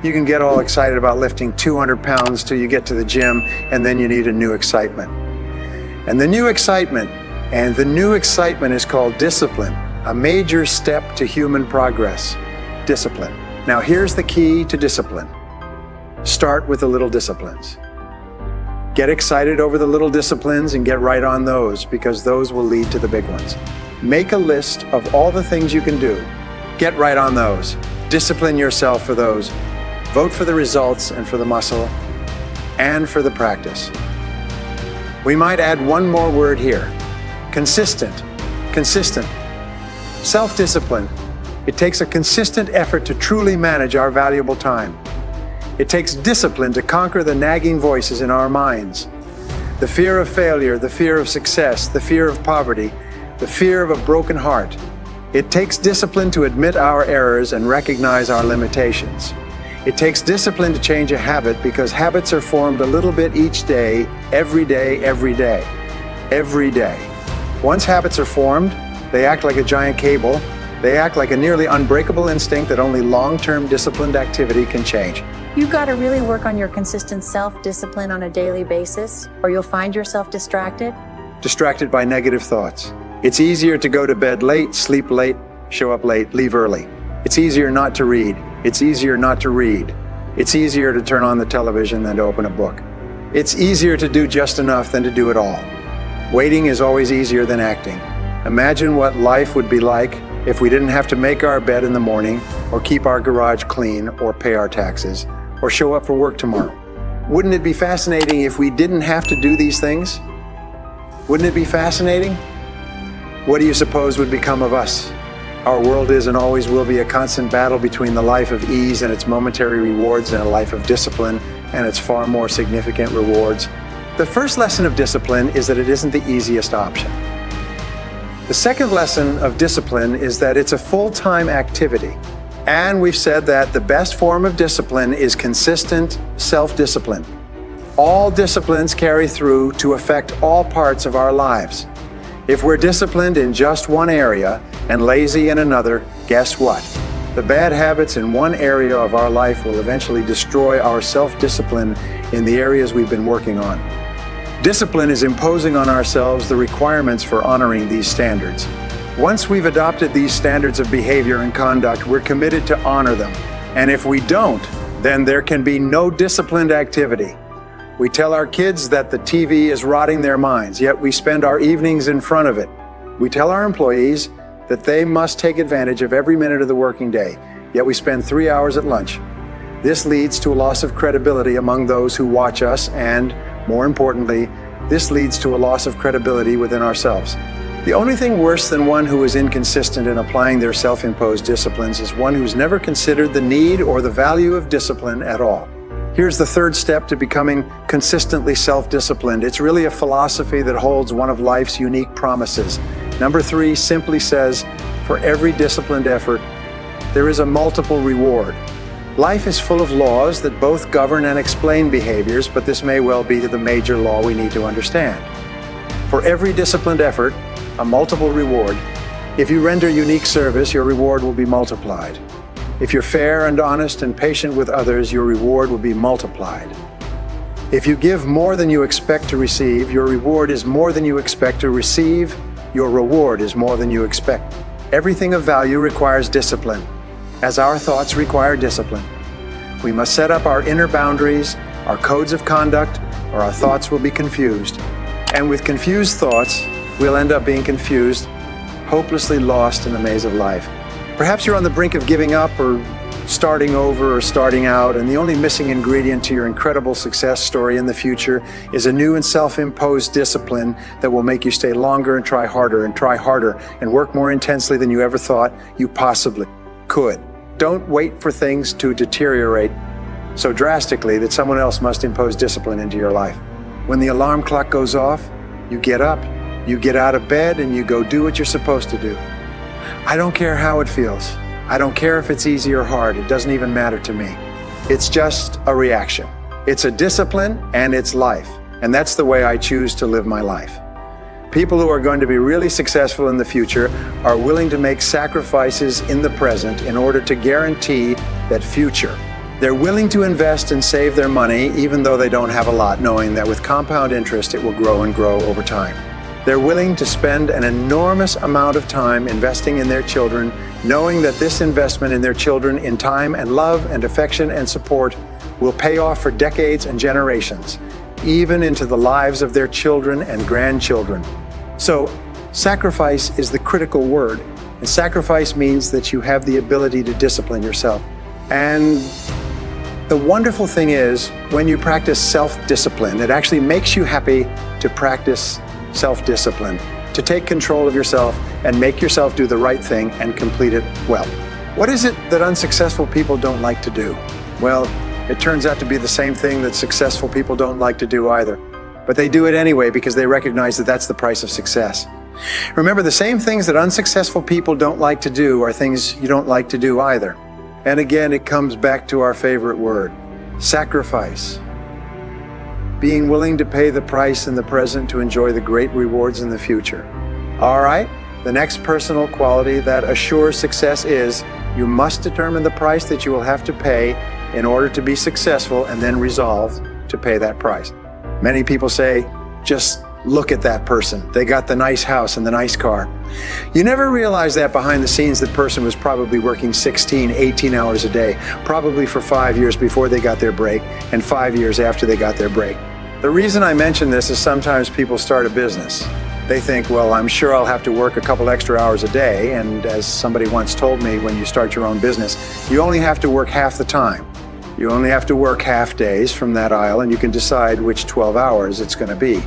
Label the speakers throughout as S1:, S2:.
S1: You can get all excited about lifting 200 pounds till you get to the gym, and then you need a new excitement. And the new excitement is called discipline, a major step to human progress. Discipline. Now here's the key to discipline. Start with the little disciplines. Get excited over the little disciplines and get right on those, because those will lead to the big ones. Make a list of all the things you can do. Get right on those. Discipline yourself for those. Vote for the results and for the muscle and for the practice. We might add one more word here. Consistent. Consistent. Self-discipline. It takes a consistent effort to truly manage our valuable time. It takes discipline to conquer the nagging voices in our minds. The fear of failure, the fear of success, the fear of poverty, the fear of a broken heart. It takes discipline to admit our errors and recognize our limitations. It takes discipline to change a habit, because habits are formed a little bit each day, every day, every day, every day. Once habits are formed, they act like a giant cable. They act like a nearly unbreakable instinct that only long-term disciplined activity can change.
S2: You've got to really work on your consistent self-discipline on a daily basis, or you'll find yourself distracted.
S1: Distracted by negative thoughts. It's easier to go to bed late, sleep late, show up late, leave early. It's easier not to read. It's easier not to read. It's easier to turn on the television than to open a book. It's easier to do just enough than to do it all. Waiting is always easier than acting. Imagine what life would be like if we didn't have to make our bed in the morning, or keep our garage clean, or pay our taxes, or show up for work tomorrow. Wouldn't it be fascinating if we didn't have to do these things? Wouldn't it be fascinating? What do you suppose would become of us? Our world is and always will be a constant battle between the life of ease and its momentary rewards, and a life of discipline and its far more significant rewards. The first lesson of discipline is that it isn't the easiest option. The second lesson of discipline is that it's a full-time activity. And we've said that the best form of discipline is consistent self-discipline. All disciplines carry through to affect all parts of our lives. If we're disciplined in just one area and lazy in another, guess what? The bad habits in one area of our life will eventually destroy our self-discipline in the areas we've been working on. Discipline is imposing on ourselves the requirements for honoring these standards. Once we've adopted these standards of behavior and conduct, we're committed to honor them. And if we don't, then there can be no disciplined activity. We tell our kids that the TV is rotting their minds, yet we spend our evenings in front of it. We tell our employees that they must take advantage of every minute of the working day, yet we spend 3 hours at lunch. This leads to a loss of credibility among those who watch us, and, more importantly, this leads to a loss of credibility within ourselves. The only thing worse than one who is inconsistent in applying their self-imposed disciplines is one who's never considered the need or the value of discipline at all. Here's the third step to becoming consistently self-disciplined. It's really a philosophy that holds one of life's unique promises. Number 3 simply says, for every disciplined effort, there is a multiple reward. Life is full of laws that both govern and explain behaviors, but this may well be the major law we need to understand. For every disciplined effort, a multiple reward. If you render unique service, your reward will be multiplied. If you're fair and honest and patient with others, your reward will be multiplied. If you give more than you expect to receive, your reward is more than you expect to receive. Your reward is more than you expect. Everything of value requires discipline, as our thoughts require discipline. We must set up our inner boundaries, our codes of conduct, or our thoughts will be confused. And with confused thoughts, we'll end up being confused, hopelessly lost in the maze of life. Perhaps you're on the brink of giving up, or starting over, or starting out, and the only missing ingredient to your incredible success story in the future is a new and self-imposed discipline that will make you stay longer and try harder and work more intensely than you ever thought you possibly could. Don't wait for things to deteriorate so drastically that someone else must impose discipline into your life. When the alarm clock goes off, you get up, you get out of bed, and you go do what you're supposed to do. I don't care how it feels. I don't care if it's easy or hard. It doesn't even matter to me. It's just a reaction. It's a discipline and it's life. And that's the way I choose to live my life. People who are going to be really successful in the future are willing to make sacrifices in the present in order to guarantee that future. They're willing to invest and save their money even though they don't have a lot, knowing that with compound interest it will grow and grow over time. They're willing to spend an enormous amount of time investing in their children, knowing that this investment in their children in time and love and affection and support will pay off for decades and generations, even into the lives of their children and grandchildren. So, sacrifice is the critical word, and sacrifice means that you have the ability to discipline yourself. And the wonderful thing is, when you practice self-discipline, it actually makes you happy to practice self-discipline, to take control of yourself and make yourself do the right thing and complete it well. What is it that unsuccessful people don't like to do? Well, it turns out to be the same thing that successful people don't like to do either. But they do it anyway because they recognize that that's the price of success. Remember, the same things that unsuccessful people don't like to do are things you don't like to do either. And again, it comes back to our favorite word, sacrifice. Being willing to pay the price in the present to enjoy the great rewards in the future. All right, the next personal quality that assures success is you must determine the price that you will have to pay in order to be successful and then resolve to pay that price. Many people say, just look at that person. They got the nice house and the nice car. You never realize that behind the scenes that person was probably working 16, 18 hours a day, probably for 5 years before they got their break and 5 years after they got their break. The reason I mention this is sometimes people start a business. They think, well, I'm sure I'll have to work a couple extra hours a day. And as somebody once told me, when you start your own business, you only have to work half the time. You only have to work half days from that aisle, and you can decide which 12 hours it's going to be.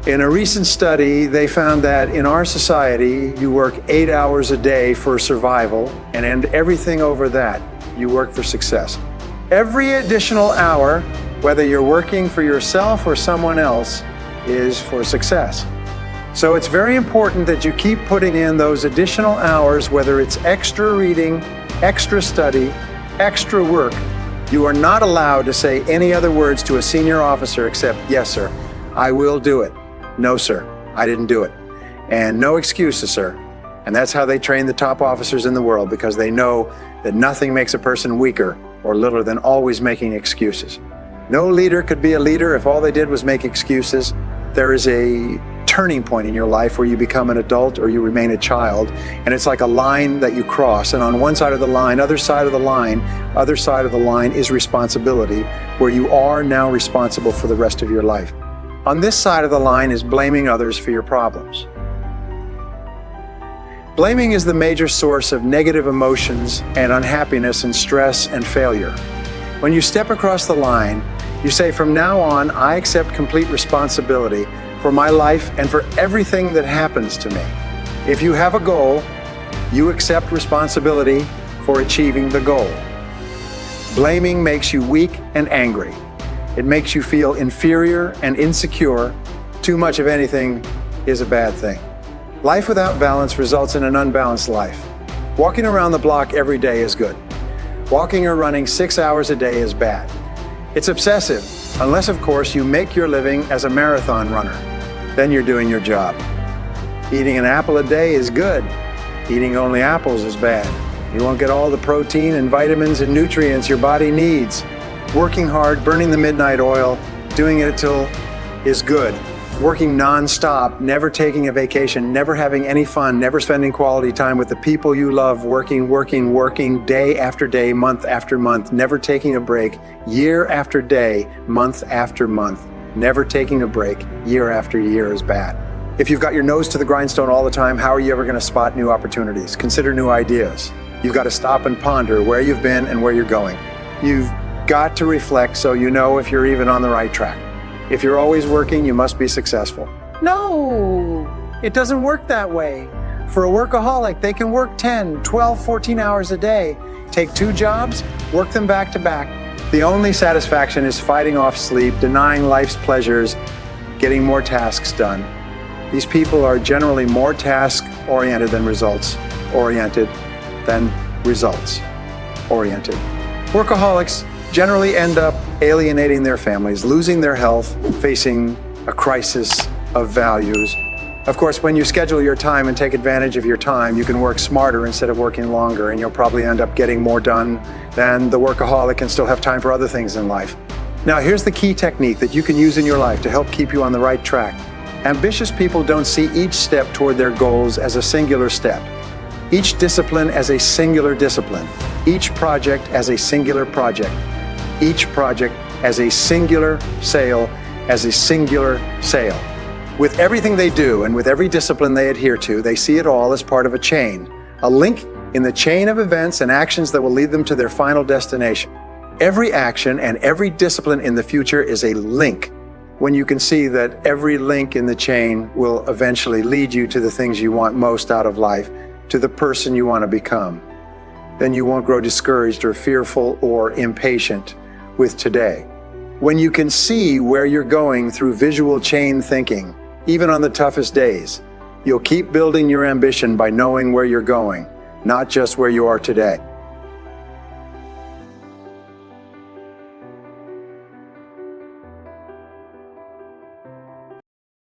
S1: In a recent study, they found that in our society, you work 8 hours a day for survival, and everything over that, you work for success. Every additional hour, whether you're working for yourself or someone else, is for success. So it's very important that you keep putting in those additional hours, whether it's extra reading, extra study, extra work. You are not allowed to say any other words to a senior officer except, yes, sir, I will do it. No, sir, I didn't do it. And no excuses, sir. And that's how they train the top officers in the world, because they know that nothing makes a person weaker or littler than always making excuses. No leader could be a leader if all they did was make excuses. There is a turning point in your life where you become an adult or you remain a child, and it's like a line that you cross, and on one side of the line, other side of the line is responsibility, where you are now responsible for the rest of your life. On this side of the line is blaming others for your problems. Blaming is the major source of negative emotions and unhappiness and stress and failure. When you step across the line, you say, from now on, I accept complete responsibility for my life and for everything that happens to me. If you have a goal, you accept responsibility for achieving the goal. Blaming makes you weak and angry. It makes you feel inferior and insecure. Too much of anything is a bad thing. Life without balance results in an unbalanced life. Walking around the block every day is good. Walking or running 6 hours a day is bad. It's obsessive, unless of course you make your living as a marathon runner. Then you're doing your job. Eating an apple a day is good. Eating only apples is bad. You won't get all the protein and vitamins and nutrients your body needs. Working hard, burning the midnight oil, doing it till is good. Working non-stop, never taking a vacation, never having any fun, never spending quality time with the people you love, working day after day, month after month, never taking a break, year after day, month after month, never taking a break, year after year is bad. If you've got your nose to the grindstone all the time, how are you ever going to spot new opportunities? Consider new ideas. You've got to stop and ponder where you've been and where you're going. You've got to reflect so you know if you're even on the right track. If you're always working, you must be successful. No, it doesn't work that way. For a workaholic, they can work 10, 12, 14 hours a day, take 2 jobs, work them back to back. The only satisfaction is fighting off sleep, denying life's pleasures, getting more tasks done. These people are generally more task-oriented than results-oriented Workaholics generally end up alienating their families, losing their health, facing a crisis of values, Of course, when you schedule your time and take advantage of your time, you can work smarter instead of working longer, and you'll probably end up getting more done than the workaholic and still have time for other things in life. Now, here's the key technique that you can use in your life to help keep you on the right track. Ambitious people don't see each step toward their goals as a singular step, each discipline as a singular discipline, each project as a singular project, each project as a singular sale, as a singular sale. With everything they do and with every discipline they adhere to, they see it all as part of a chain, a link in the chain of events and actions that will lead them to their final destination. Every action and every discipline in the future is a link. When you can see that every link in the chain will eventually lead you to the things you want most out of life, to the person you want to become, then you won't grow discouraged or fearful or impatient with today. When you can see where you're going through visual chain thinking, even on the toughest days, you'll keep building your ambition by knowing where you're going, not just where you are today.